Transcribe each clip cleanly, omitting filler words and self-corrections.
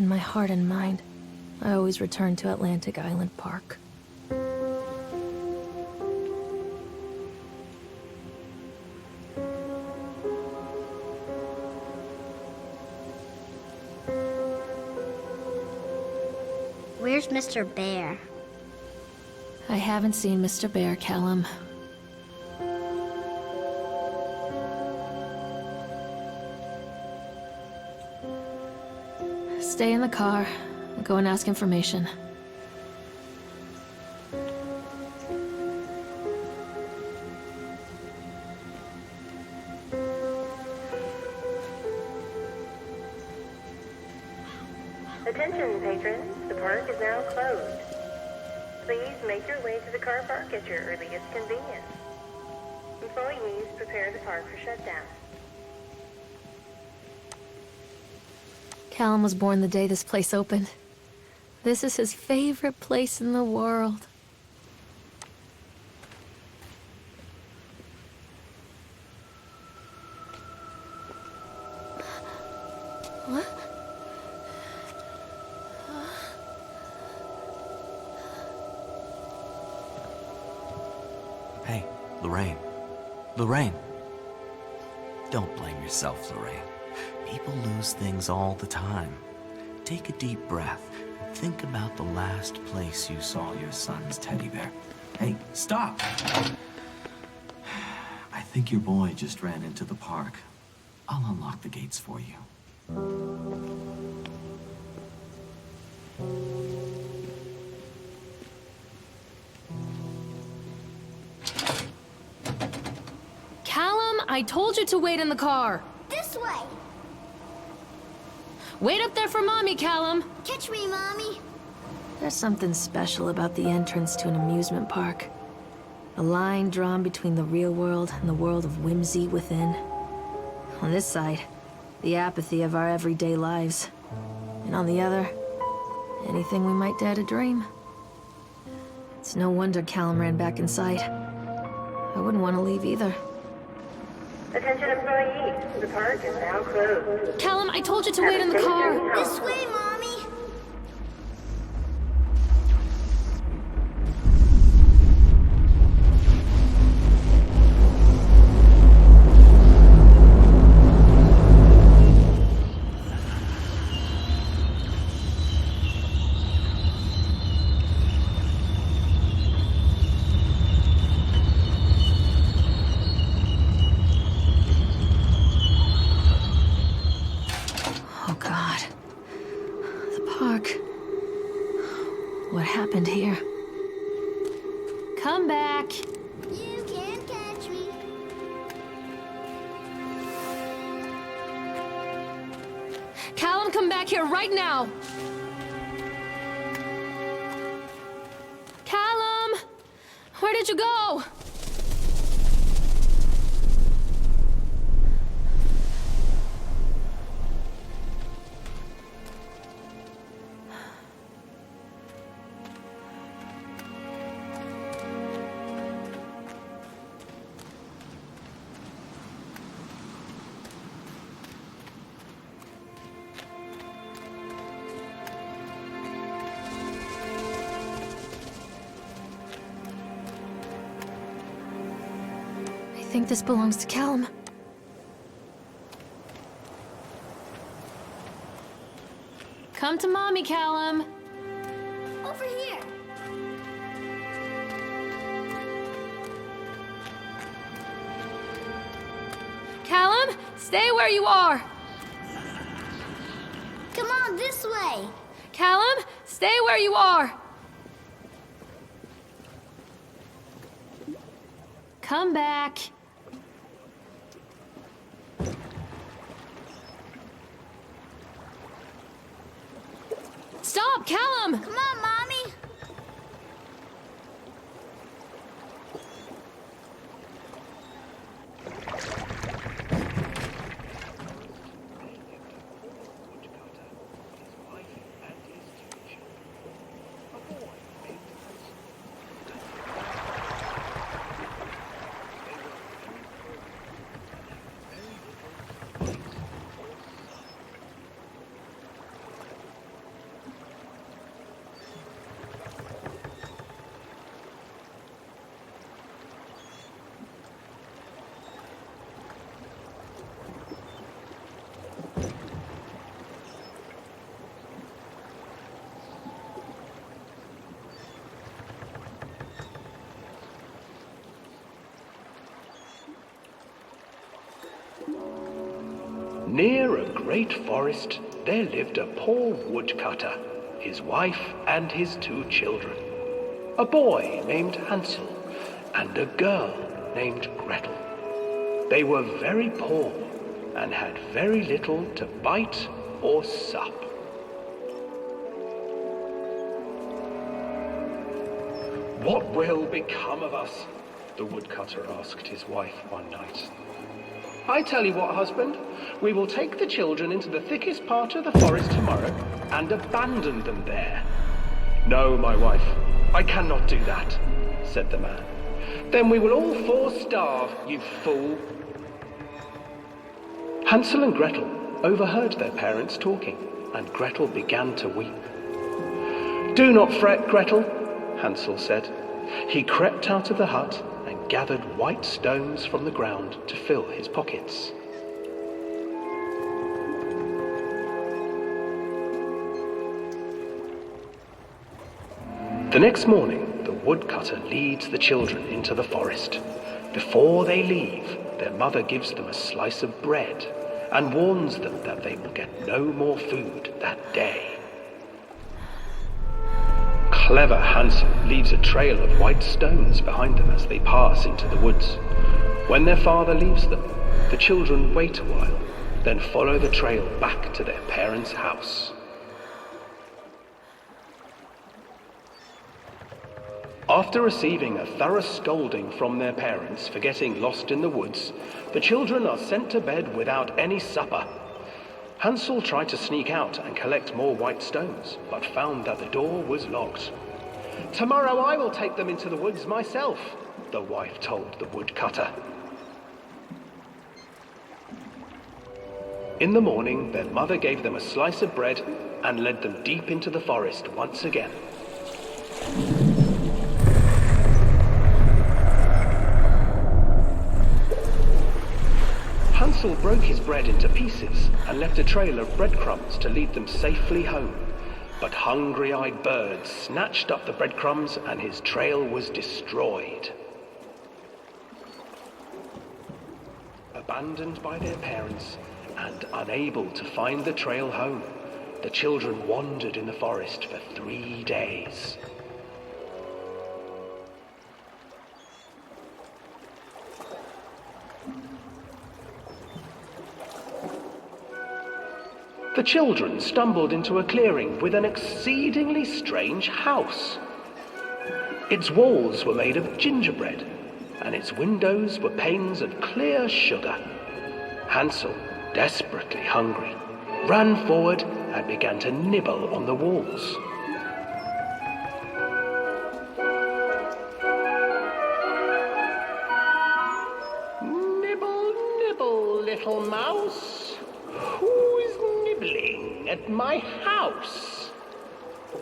in my heart and mind, I always return to Atlantic Island Park. Where's Mr. Bear? I haven't seen Mr. Bear, Callum. Stay in the car. I'll go and ask information. Attention, patrons. The park is now closed. Please make your way to the car park at your earliest convenience. Employees prepare the park for shutdown. Callum was born the day this place opened. This is his favorite place in the world. What? Hey, Lorraine. Lorraine. Don't blame yourself, Lorraine. People lose things all the time. Take a deep breath and think about the last place you saw your son's teddy bear. Hey, stop! I think your boy just ran into the park. I'll unlock the gates for you. Callum, I told you to wait in the car. This way! Wait up there for Mommy, Callum. Catch me, Mommy! There's something special about the entrance to an amusement park. A line drawn between the real world and the world of whimsy within. On this side, the apathy of our everyday lives. And on the other, anything we might dare to dream. It's no wonder Callum ran back inside. I wouldn't want to leave either. Attention, employees. The park is now closed. Callum, I told you to wait in the car. This way, Mommy! Oh God. The park. What happened here? Come back. You can't catch me. Callum, come back here right now. Callum! Where did you go? I think this belongs to Callum. Come to Mommy, Callum. Over here! Callum, stay where you are. Come on, this way! Callum, stay where you are. Come back. Stop, Callum! Come on, Mommy! Near a great forest, there lived a poor woodcutter, his wife and his 2 children. A boy named Hansel and a girl named Gretel. They were very poor and had very little to bite or sup. "What will become of us?" the woodcutter asked his wife one night. "I tell you what, husband, we will take the children into the thickest part of the forest tomorrow and abandon them there." "No, my wife, I cannot do that," said the man. "Then we will all 4 starve, you fool." Hansel and Gretel overheard their parents talking, and Gretel began to weep. "Do not fret, Gretel," Hansel said. He crept out of the hut and gathered white stones from the ground to fill his pockets. The next morning, the woodcutter leads the children into the forest. Before they leave, their mother gives them a slice of bread and warns them that they will get no more food that day. Clever Hansel leaves a trail of white stones behind them as they pass into the woods. When their father leaves them, the children wait a while, then follow the trail back to their parents' house. After receiving a thorough scolding from their parents for getting lost in the woods, the children are sent to bed without any supper. Hansel tried to sneak out and collect more white stones, but found that the door was locked. "Tomorrow I will take them into the woods myself," the wife told the woodcutter. In the morning, their mother gave them a slice of bread and led them deep into the forest once again. Hansel broke his bread into pieces and left a trail of breadcrumbs to lead them safely home. But hungry-eyed birds snatched up the breadcrumbs and his trail was destroyed. Abandoned by their parents and unable to find the trail home, the children wandered in the forest for 3 days. The children stumbled into a clearing with an exceedingly strange house. Its walls were made of gingerbread, and its windows were panes of clear sugar. Hansel, desperately hungry, ran forward and began to nibble on the walls. "Nibble, nibble, little mouse. Who's nibbling at my house?"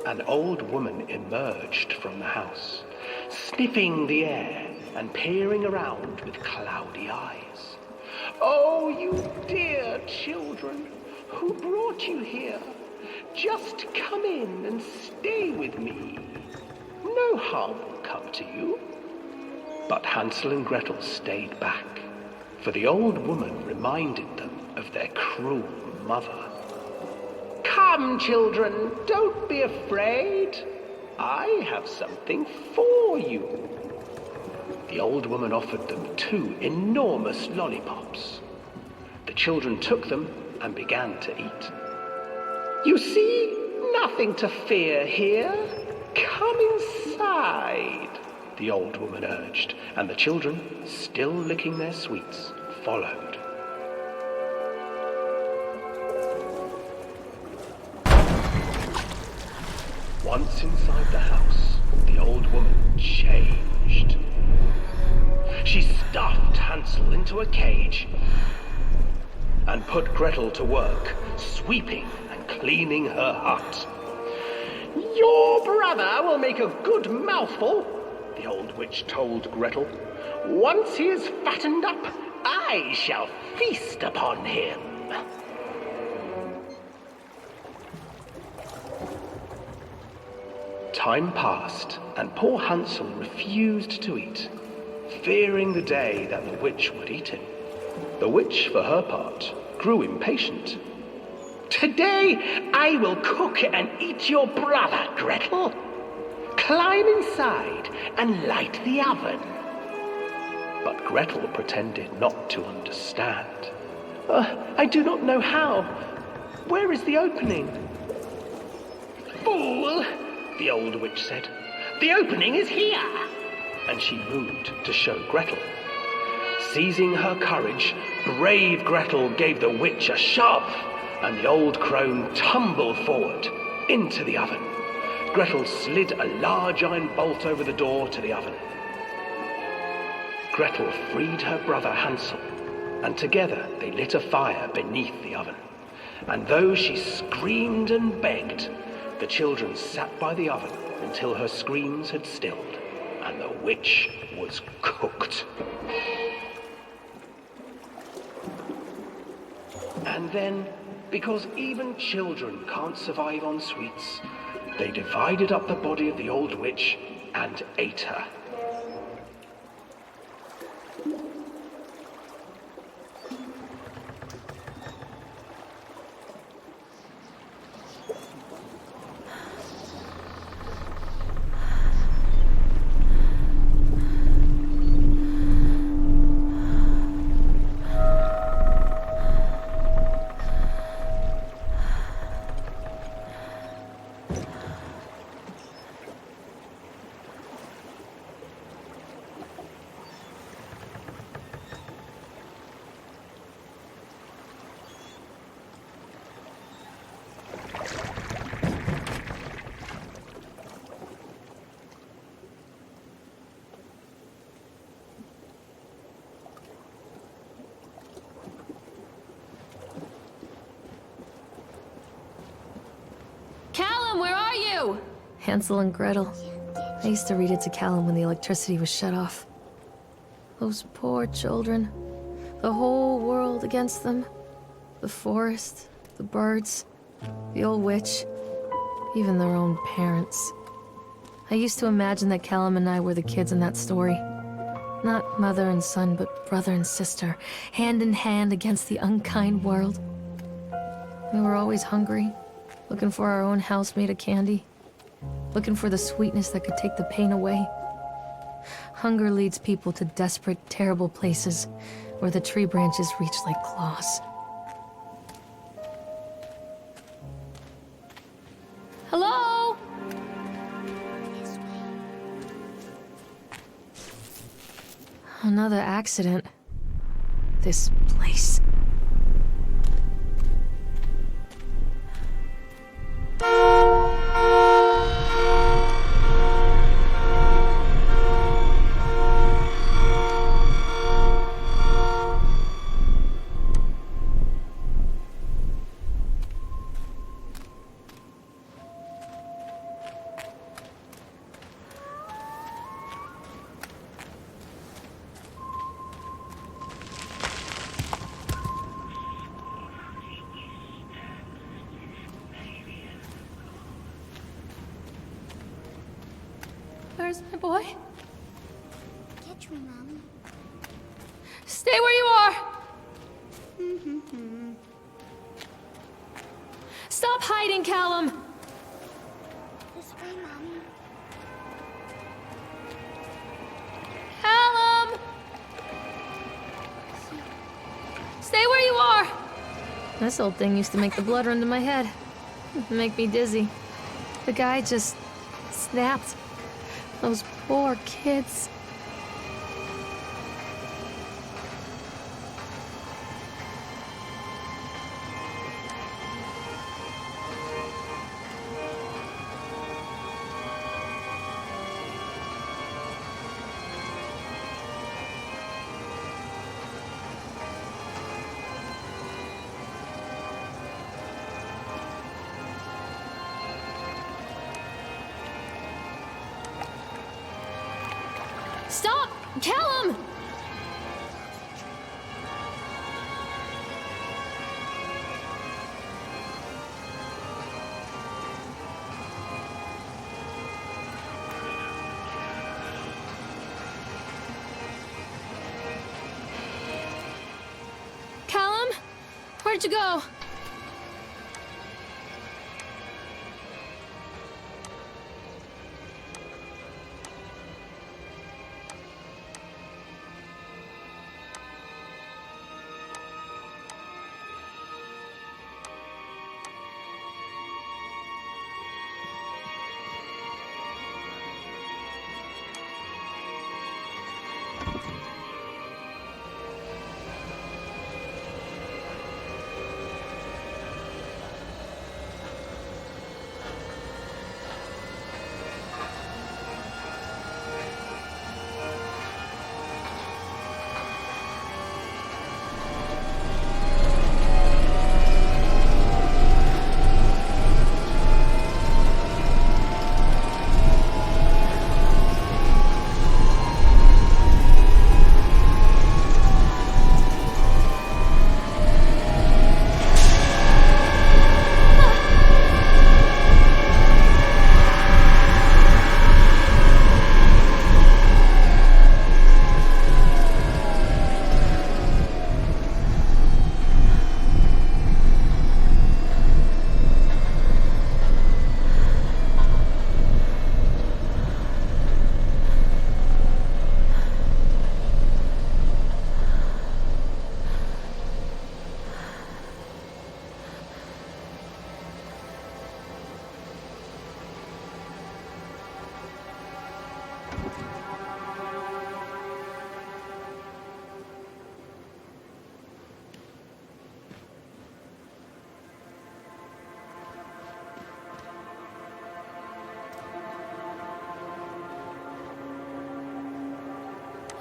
An old woman emerged from the house, sniffing the air and peering around with cloudy eyes. "Oh, you dear children, who brought you here? Just come in and stay with me. No harm will come to you." But Hansel and Gretel stayed back, for the old woman reminded them of their cruel mother. "Come, children, don't be afraid. I have something for you." The old woman offered them 2 enormous lollipops. The children took them and began to eat. "You see, nothing to fear here. Come inside," the old woman urged, and the children, still licking their sweets, followed. Once inside the house, the old woman changed. She stuffed Hansel into a cage and put Gretel to work, sweeping and cleaning her hut. "Your brother will make a good mouthful," the old witch told Gretel. "Once he is fattened up, I shall feast upon him." Time passed, and poor Hansel refused to eat, fearing the day that the witch would eat him. The witch, for her part, grew impatient. Today I will cook and eat your brother, Gretel. Climb inside and light the oven. But Gretel pretended not to understand. I do not know how. Where is the opening? Fool, the old witch said. The opening is here. And she moved to show Gretel. Seizing her courage, brave Gretel gave the witch a shove, and the old crone tumbled forward into the oven. Gretel slid a large iron bolt over the door to the oven. Gretel freed her brother Hansel, and together they lit a fire beneath the oven. And though she screamed and begged, the children sat by the oven until her screams had stilled, and the witch was cooked. And then, because even children can't survive on sweets, they divided up the body of the old witch and ate her. Where are you? Hansel and Gretel. I used to read it to Callum when the electricity was shut off. Those poor children. The whole world against them. The forest, the birds, the old witch, even their own parents. I used to imagine that Callum and I were the kids in that story. Not mother and son, but brother and sister, hand in hand against the unkind world. We were always hungry. Looking for our own house made of candy. Looking for the sweetness that could take the pain away. Hunger leads people to desperate, terrible places where the tree branches reach like claws. Hello? Another accident. This place. Where's my boy? Catch me, Mommy. Stay where you are! Stop hiding, Callum! This way, Mommy. Callum! Stay where you are! This old thing used to make the blood run to my head. Make me dizzy. The guy just snapped. Those poor kids. Stop! Callum! Callum? Where'd you go?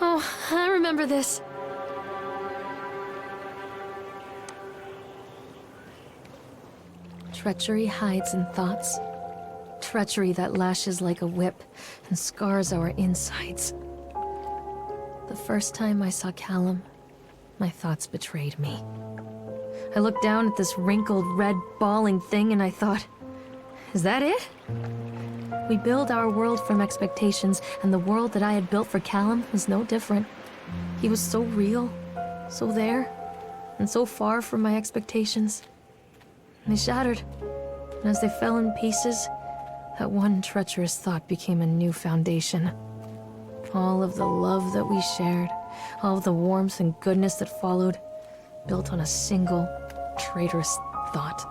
Oh, I remember this. Treachery hides in thoughts. Treachery that lashes like a whip and scars our insides. The first time I saw Callum, my thoughts betrayed me. I looked down at this wrinkled, red, bawling thing and I thought, is that it? We build our world from expectations, and the world that I had built for Callum was no different. He was so real, so there, and so far from my expectations. They shattered, and as they fell in pieces, that one treacherous thought became a new foundation. All of the love that we shared, all of the warmth and goodness that followed, built on a single, traitorous thought.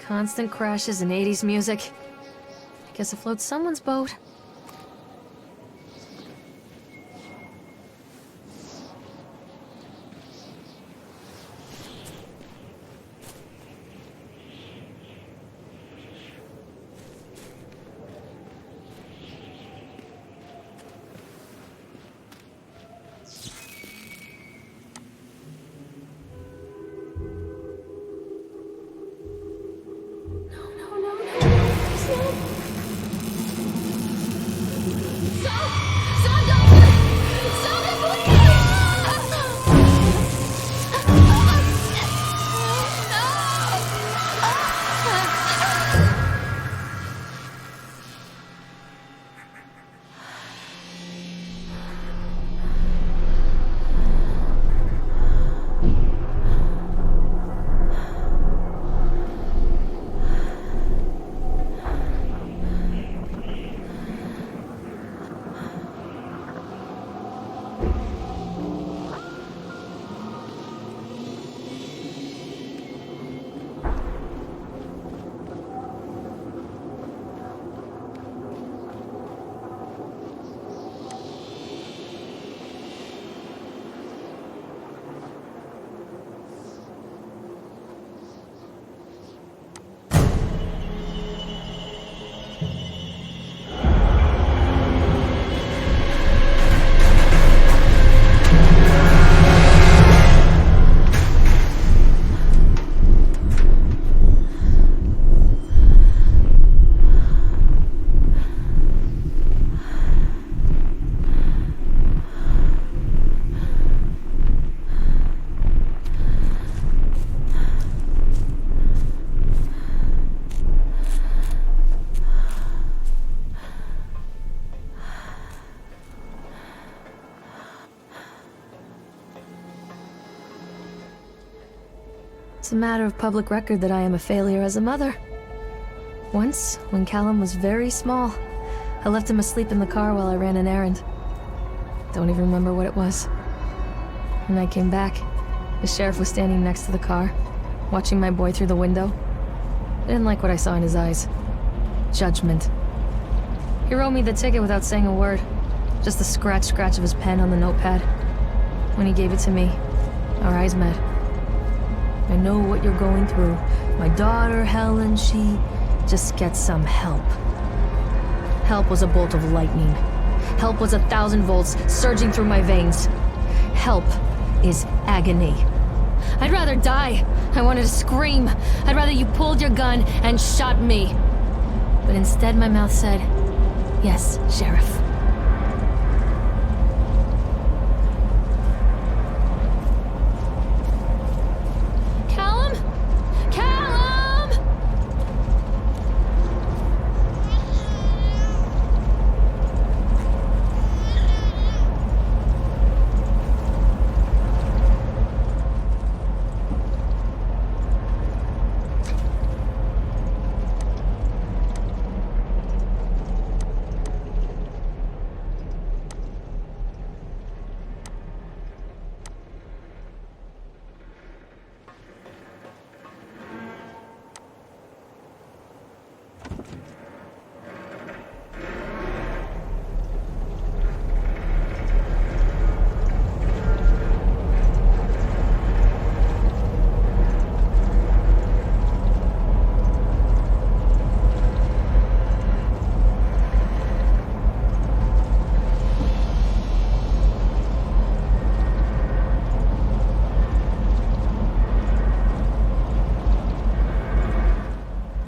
Constant crashes and 80s music. Guess it floats someone's boat. It's a matter of public record that I am a failure as a mother. Once, when Callum was very small, I left him asleep in the car while I ran an errand. Don't even remember what it was. When I came back, the sheriff was standing next to the car, watching my boy through the window. I didn't like what I saw in his eyes. Judgment. He wrote me the ticket without saying a word, just the scratch of his pen on the notepad. When he gave it to me, our eyes met. I know what you're going through. My daughter, Helen, she just gets some help. Help was a bolt of lightning. Help was 1,000 volts surging through my veins. Help is agony. I'd rather die. I wanted to scream. I'd rather you pulled your gun and shot me. But instead my mouth said, "Yes, Sheriff." Callum? Callum!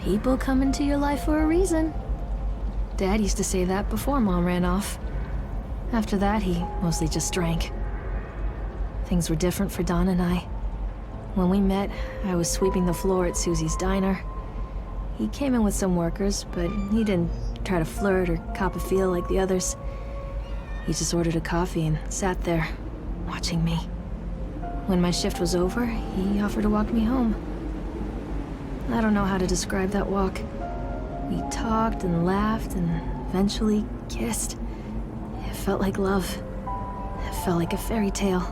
People come into your life for a reason. Dad used to say that before Mom ran off. After that, he mostly just drank. Things were different for Don and I. When we met, I was sweeping the floor at Susie's diner. He came in with some workers, but he didn't try to flirt or cop a feel like the others. He just ordered a coffee and sat there, watching me. When my shift was over, he offered to walk me home. I don't know how to describe that walk. We talked and laughed and eventually kissed. It felt like love. It felt like a fairy tale.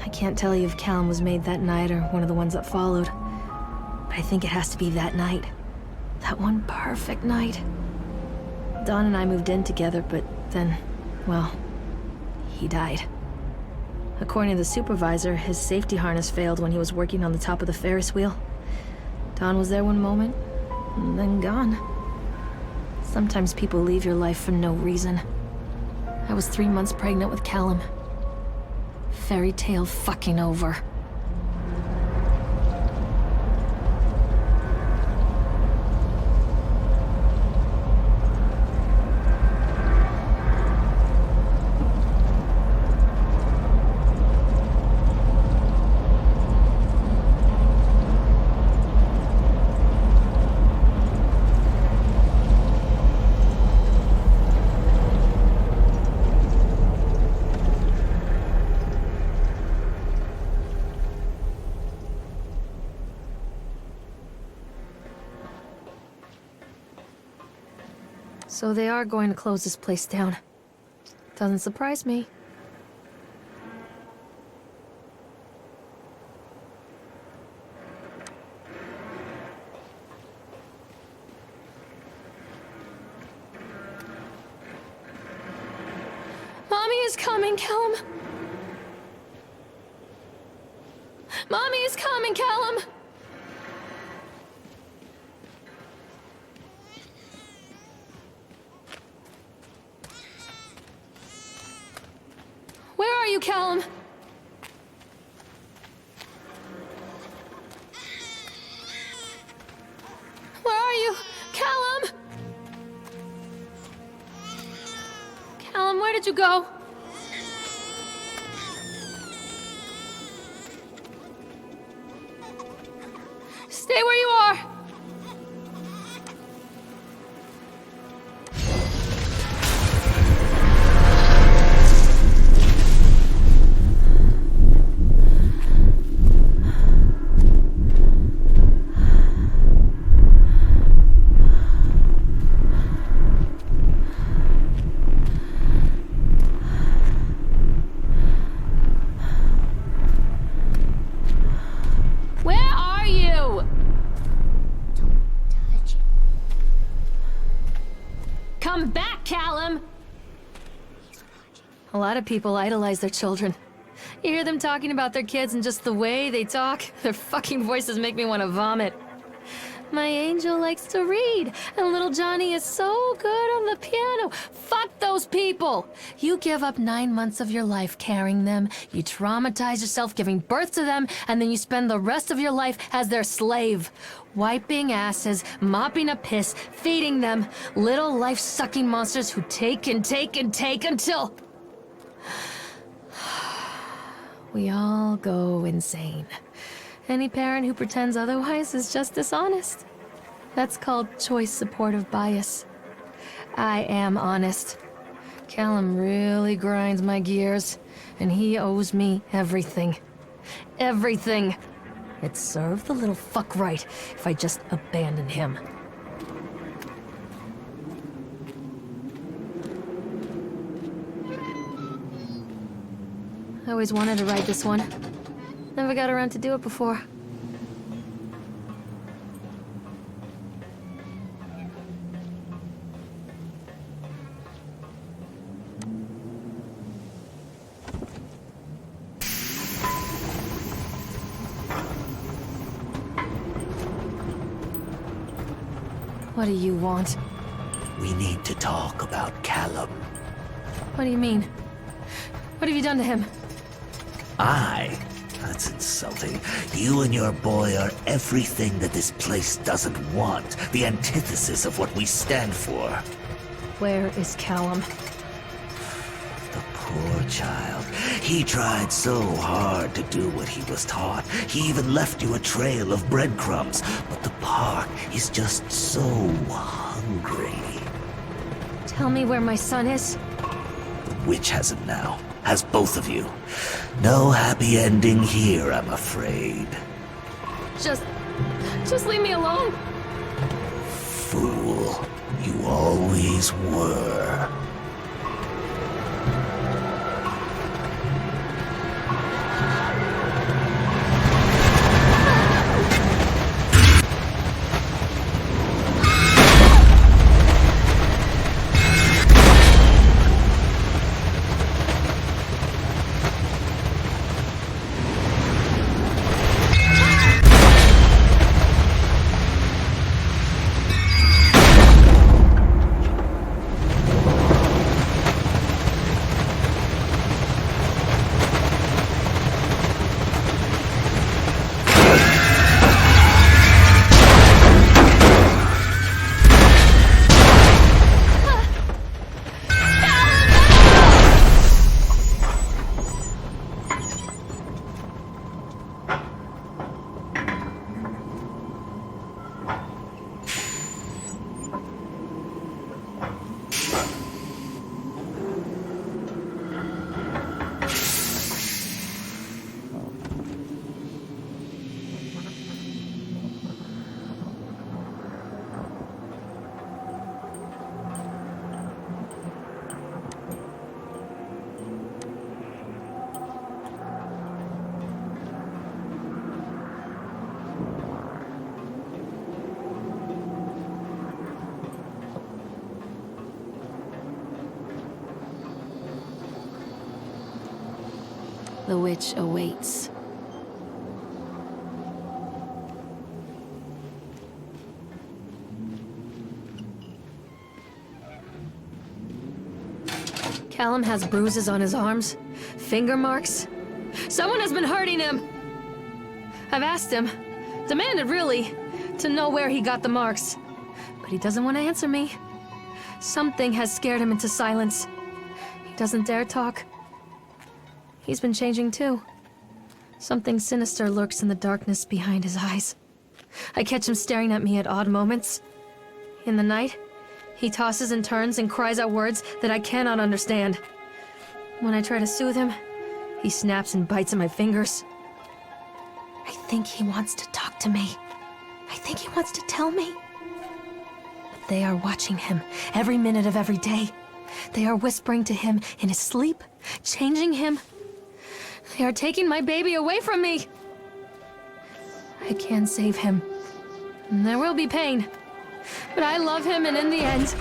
I can't tell you if Callum was made that night or one of the ones that followed, but I think it has to be that night. That one perfect night. Don and I moved in together, but then, well, he died. According to the supervisor, his safety harness failed when he was working on the top of the Ferris wheel. Don was there one moment, and then gone. Sometimes people leave your life for no reason. I was 3 months pregnant with Callum. Fairy tale fucking over. So they are going to close this place down. Doesn't surprise me. Mommy is coming, Callum. Mommy is coming, Callum. Where are you, Callum? Where are you? Callum? Callum, where did you go? Stay where you are. back, Callum! A lot of people idolize their children. You hear them talking about their kids and just the way they talk, their fucking voices make me want to vomit. My angel likes to read, and little Johnny is so good on the piano. Fuck those people! You give up 9 months of your life carrying them, you traumatize yourself giving birth to them, and then you spend the rest of your life as their slave. Wiping asses, mopping up piss, feeding them. Little life-sucking monsters who take and take and take until... we all go insane. Any parent who pretends otherwise is just dishonest. That's called choice supportive bias. I am honest. Callum really grinds my gears, and he owes me everything. Everything. It'd serve the little fuck right if I just abandoned him. I always wanted to ride this one. Never got around to do it before. What do you want? We need to talk about Callum. What do you mean? What have you done to him? That's insulting. You and your boy are everything that this place doesn't want. The antithesis of what we stand for. Where is Callum? The poor child. He tried so hard to do what he was taught. He even left you a trail of breadcrumbs. But the park is just so hungry. Tell me where my son is. The witch has him now. Has both of you. No happy ending here, I'm afraid. Just leave me alone. Fool. You always were. The witch awaits. Callum has bruises on his arms, finger marks. Someone has been hurting him. I've asked him, demanded really, to know where he got the marks. But he doesn't want to answer me. Something has scared him into silence. He doesn't dare talk. He's been changing too. Something sinister lurks in the darkness behind his eyes. I catch him staring at me at odd moments. In the night, he tosses and turns and cries out words that I cannot understand. When I try to soothe him, he snaps and bites at my fingers. I think he wants to talk to me. I think he wants to tell me. But they are watching him every minute of every day. They are whispering to him in his sleep, changing him. They are taking my baby away from me. I can save him. And there will be pain. But I love him, and in the end,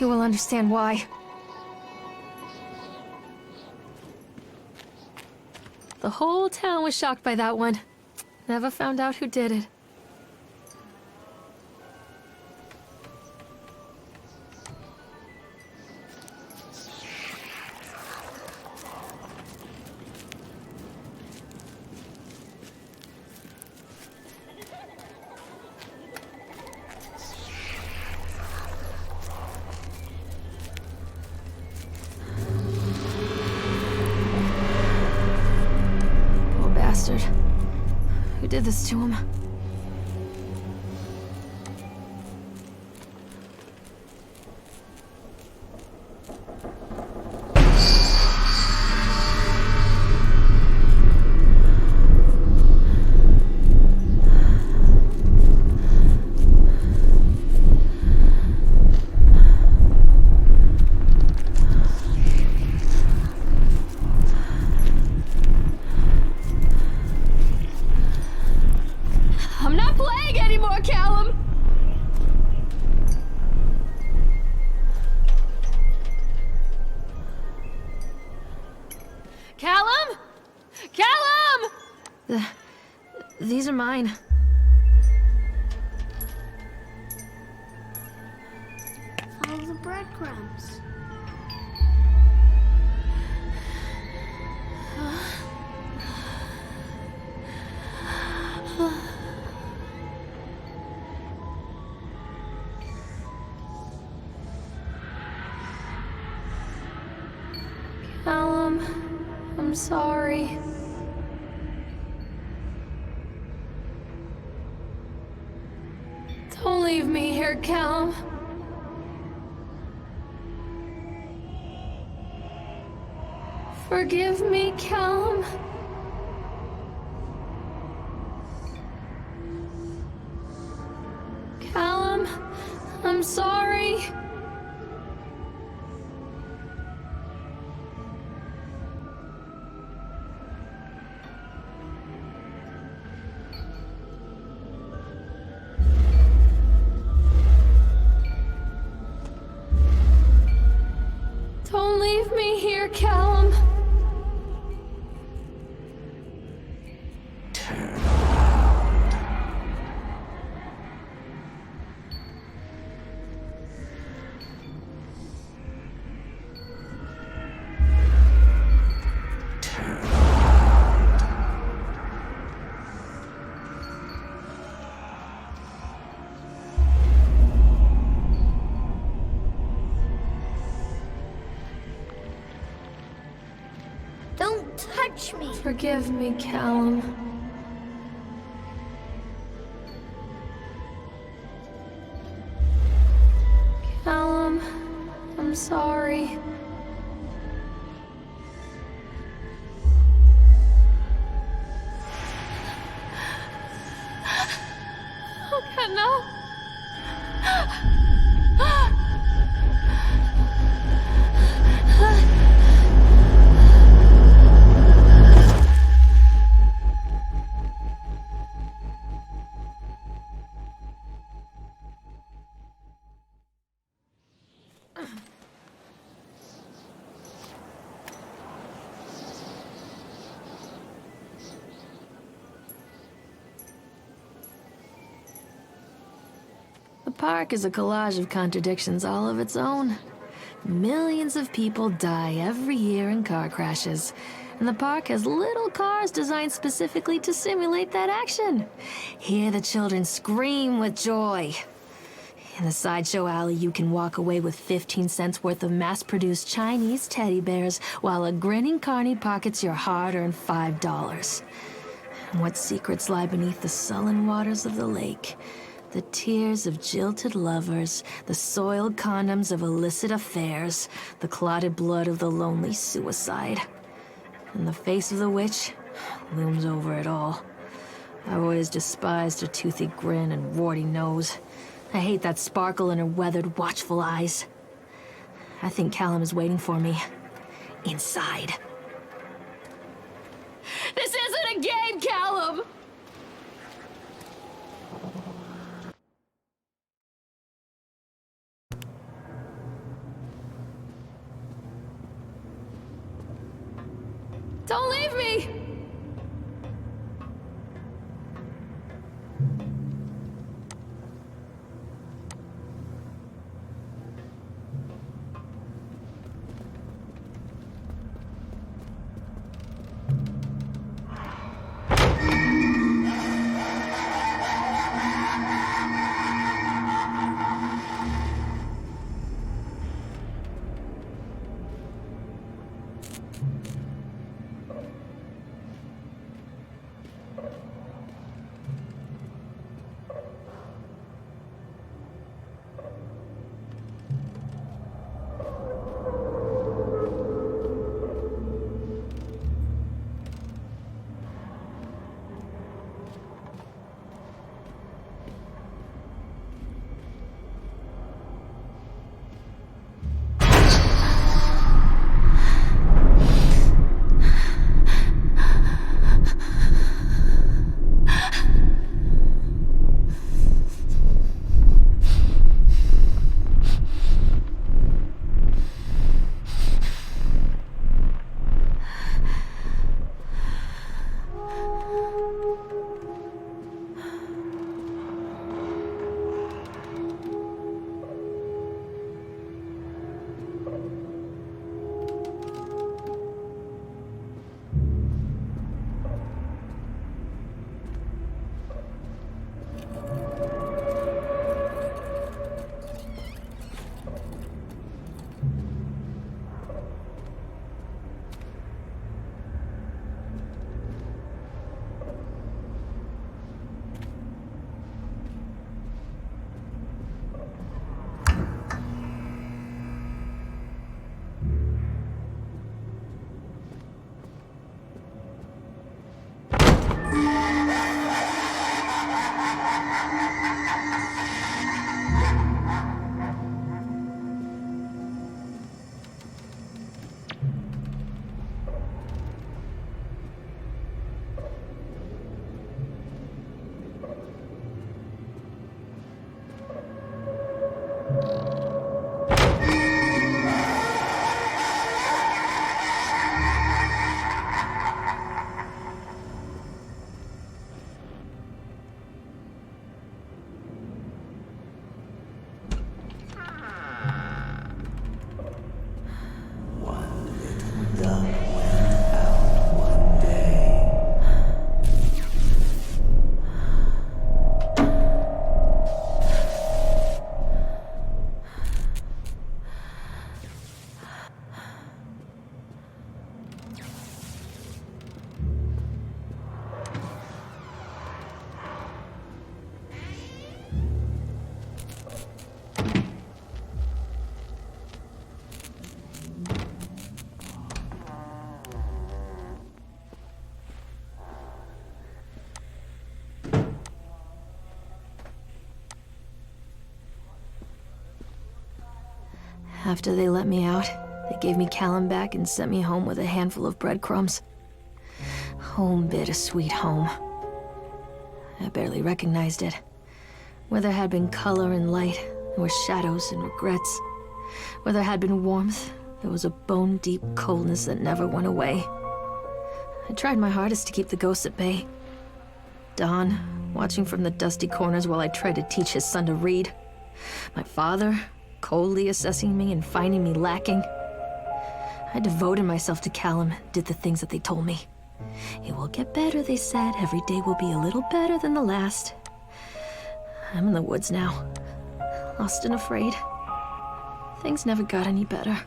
You will understand why. The whole town was shocked by that one. Never found out who did it. Who did this to him? I'm not playing anymore, Callum! Callum? Callum! These are mine. Follow the breadcrumbs. Callum, I'm sorry. Don't leave me here, Callum. Forgive me, Callum. Callum, I'm sorry. Don't leave me here, Callum. Don't touch me. Forgive me, Callum. Callum, I'm sorry. Oh, God, no. The park is a collage of contradictions all of its own. Millions of people die every year in car crashes, and the park has little cars designed specifically to simulate that action. Hear the children scream with joy. In the sideshow alley, you can walk away with 15 cents worth of mass-produced Chinese teddy bears, while a grinning carny pockets your hard-earned $5. And what secrets lie beneath the sullen waters of the lake? The tears of jilted lovers, the soiled condoms of illicit affairs, the clotted blood of the lonely suicide. And the face of the witch looms over it all. I've always despised her toothy grin and warty nose. I hate that sparkle in her weathered, watchful eyes. I think Callum is waiting for me. Inside. This isn't a game, Callum! Don't leave me! After they let me out, they gave me Callum back and sent me home with a handful of breadcrumbs. Home, bittersweet home. I barely recognized it. Where there had been color and light, there were shadows and regrets. Where there had been warmth, there was a bone-deep coldness that never went away. I tried my hardest to keep the ghosts at bay. Don, watching from the dusty corners while I tried to teach his son to read. My father, coldly assessing me and finding me lacking. I devoted myself to Callum, did the things that they told me. It will get better, they said. Every day will be a little better than the last. I'm in the woods now, lost and afraid. Things never got any better.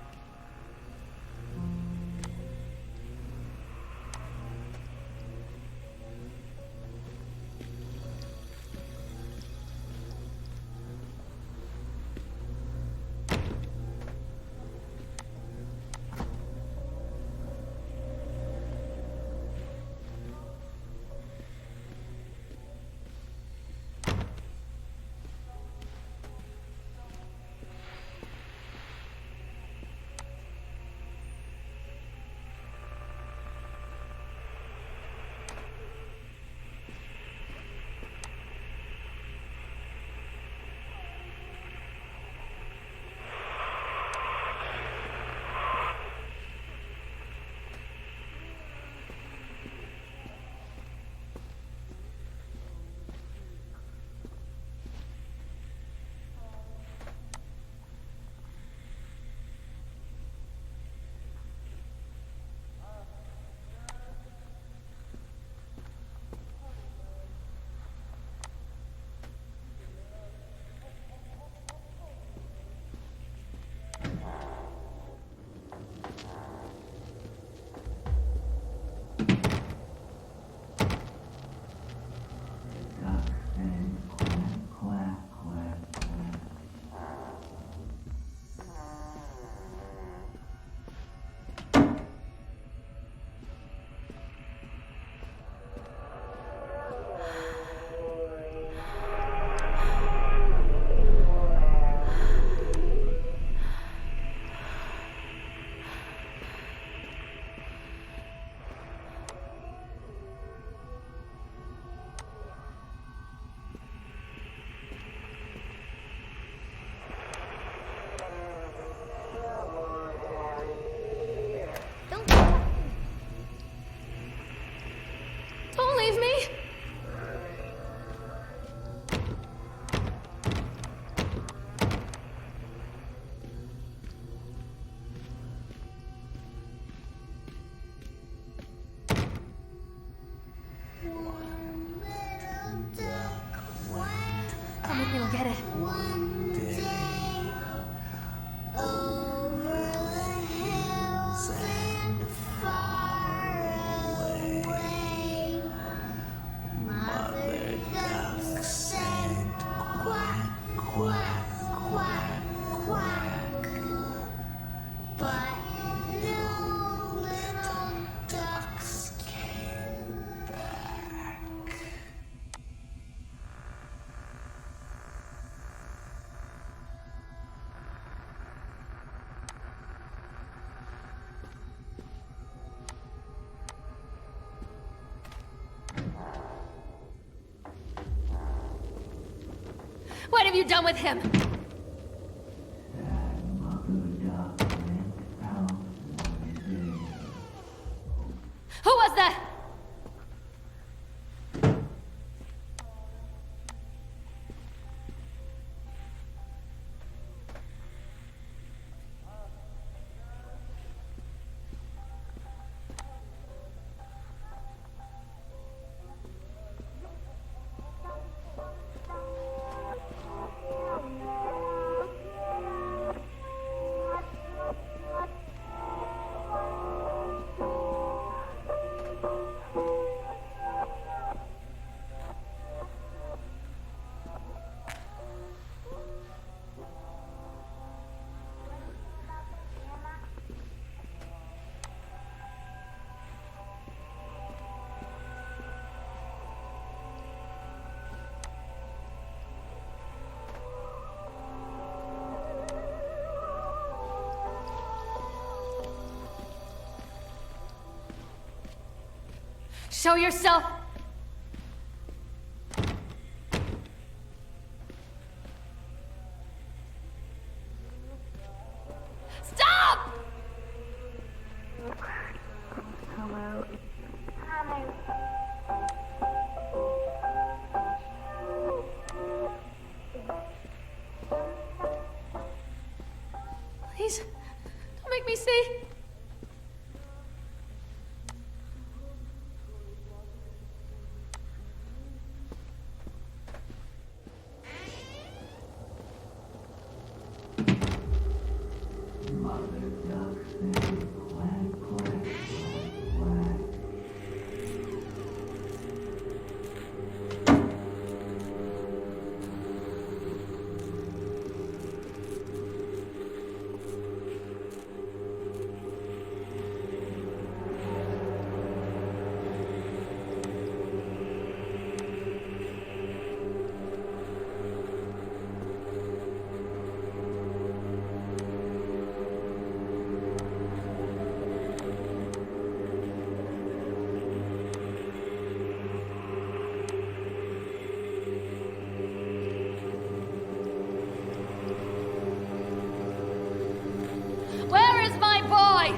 Forget it. One day, over the hills and far away, mother duck said quack, quack, quack, quack. But no little ducks came back. What have you done with him? Who was that? Show yourself! Stop! Hello. Please, don't make me see. Where is my boy?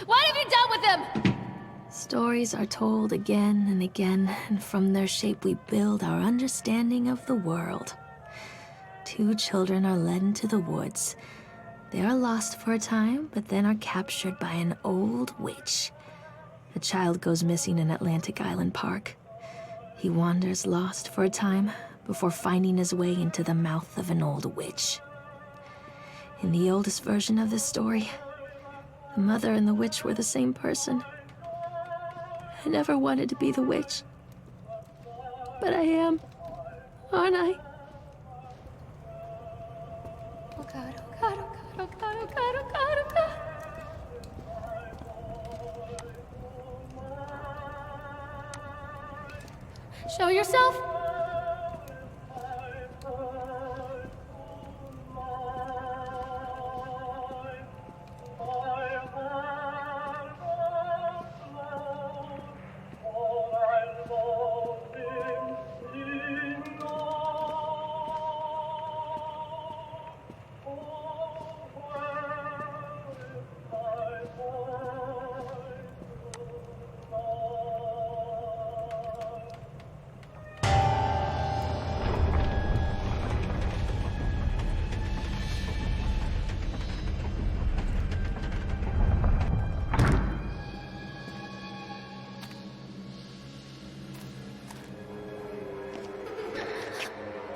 What have you done with him? Stories are told again and again, and from their shape we build our understanding of the world. Two children are led into the woods. They are lost for a time, but then are captured by an old witch. A child goes missing in Atlantic Island Park. He wanders lost for a time before finding his way into the mouth of an old witch. In the oldest version of this story, the mother and the witch were the same person. I never wanted to be the witch, but I am, aren't I? Oh God, oh God, oh God, oh God, oh God, oh God, oh God. Show yourself.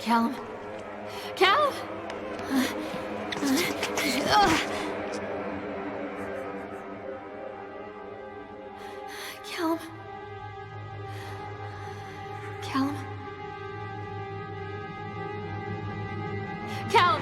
Callum. Callum! Callum. Callum. Callum!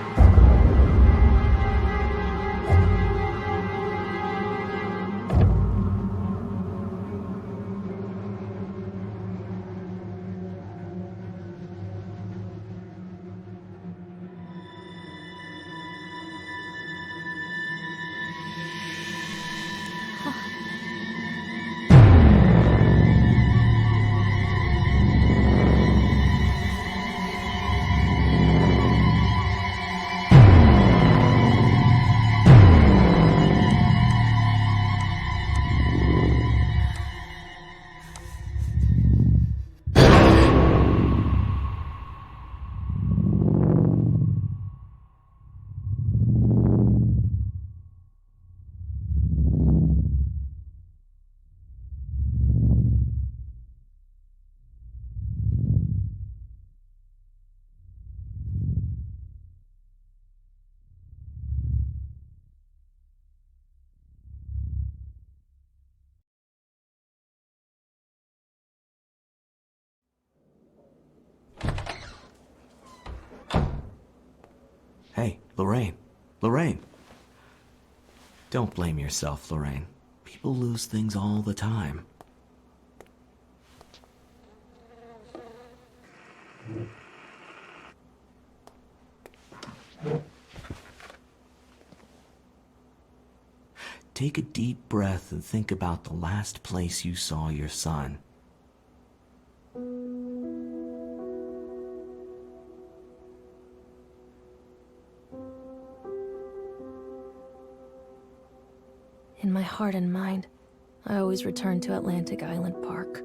Hey, Lorraine. Lorraine. Don't blame yourself, Lorraine. People lose things all the time. Take a deep breath and think about the last place you saw your son. In my heart and mind, I always return to Atlantic Island Park.